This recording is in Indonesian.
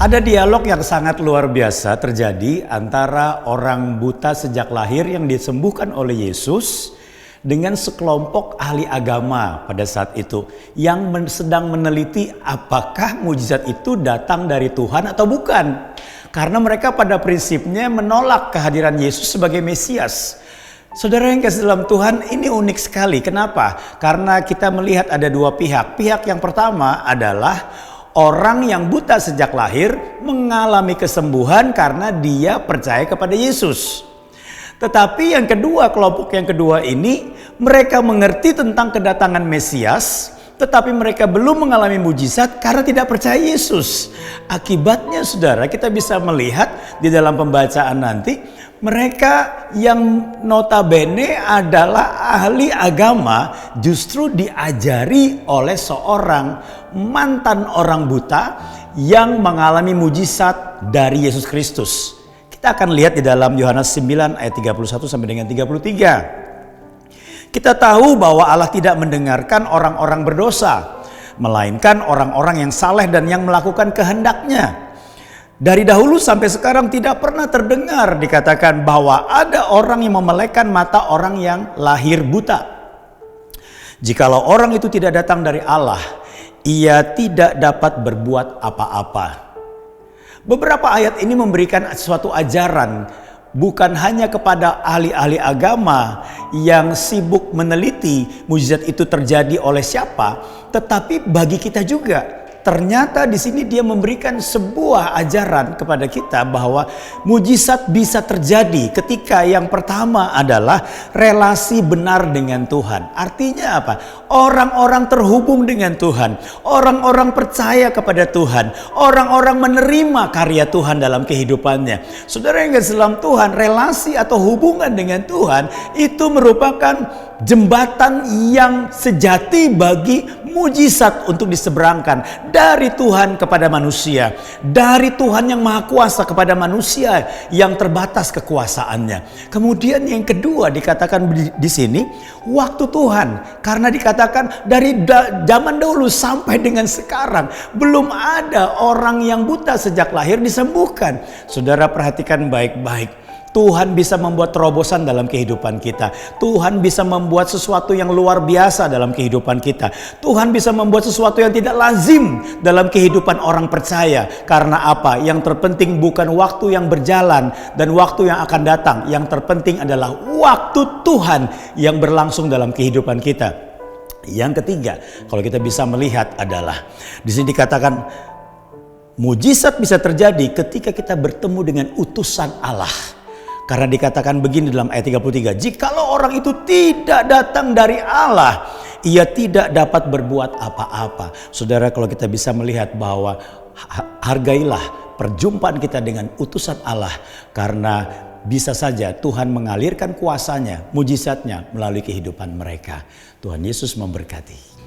Ada dialog yang sangat luar biasa terjadi antara orang buta sejak lahir yang disembuhkan oleh Yesus dengan sekelompok ahli agama pada saat itu yang sedang meneliti apakah mujizat itu datang dari Tuhan atau bukan. Karena mereka pada prinsipnya menolak kehadiran Yesus sebagai Mesias. Saudara yang kasih dalam Tuhan, ini unik sekali. Kenapa? Karena kita melihat ada dua pihak. Pihak yang pertama adalah orang yang buta sejak lahir mengalami kesembuhan karena dia percaya kepada Yesus. Tetapi yang kedua, kelompok yang kedua ini, mereka mengerti tentang kedatangan Mesias, tetapi mereka belum mengalami mujizat karena tidak percaya Yesus. Akibatnya saudara, kita bisa melihat di dalam pembacaan nanti, mereka yang notabene adalah ahli agama justru diajari oleh seorang mantan orang buta yang mengalami mujizat dari Yesus Kristus. Kita akan lihat di dalam Yohanes 9 ayat 31 sampai dengan 33. Kita tahu bahwa Allah tidak mendengarkan orang-orang berdosa, melainkan orang-orang yang saleh dan yang melakukan kehendaknya. Dari dahulu sampai sekarang tidak pernah terdengar dikatakan bahwa ada orang yang memelekan mata orang yang lahir buta. Jikalau orang itu tidak datang dari Allah, ia tidak dapat berbuat apa-apa. Beberapa ayat ini memberikan suatu ajaran bukan hanya kepada ahli-ahli agama yang sibuk meneliti mujizat itu terjadi oleh siapa, tetapi bagi kita juga. Ternyata di sini dia memberikan sebuah ajaran kepada kita bahwa mujizat bisa terjadi ketika yang pertama adalah relasi benar dengan Tuhan. Artinya apa? Orang-orang terhubung dengan Tuhan, orang-orang percaya kepada Tuhan, orang-orang menerima karya Tuhan dalam kehidupannya. Saudara yang kasih dalam Tuhan, relasi atau hubungan dengan Tuhan itu merupakan jembatan yang sejati bagi mujizat untuk diseberangkan dari Tuhan kepada manusia, dari Tuhan yang maha kuasa kepada manusia yang terbatas kekuasaannya. Kemudian yang kedua dikatakan di sini waktu Tuhan, karena dikatakan dari zaman dahulu sampai dengan sekarang belum ada orang yang buta sejak lahir disembuhkan. Saudara perhatikan baik-baik. Tuhan bisa membuat terobosan dalam kehidupan kita. Tuhan bisa membuat sesuatu yang luar biasa dalam kehidupan kita. Tuhan bisa membuat sesuatu yang tidak lazim dalam kehidupan orang percaya. Karena apa? Yang terpenting bukan waktu yang berjalan dan waktu yang akan datang. Yang terpenting adalah waktu Tuhan yang berlangsung dalam kehidupan kita. Yang ketiga, kalau kita bisa melihat adalah di sini dikatakan mujizat bisa terjadi ketika kita bertemu dengan utusan Allah. Karena dikatakan begini dalam ayat 33, jikalau orang itu tidak datang dari Allah, ia tidak dapat berbuat apa-apa. Saudara, kalau kita bisa melihat bahwa hargailah perjumpaan kita dengan utusan Allah, karena bisa saja Tuhan mengalirkan kuasanya, mujizatnya melalui kehidupan mereka. Tuhan Yesus memberkati.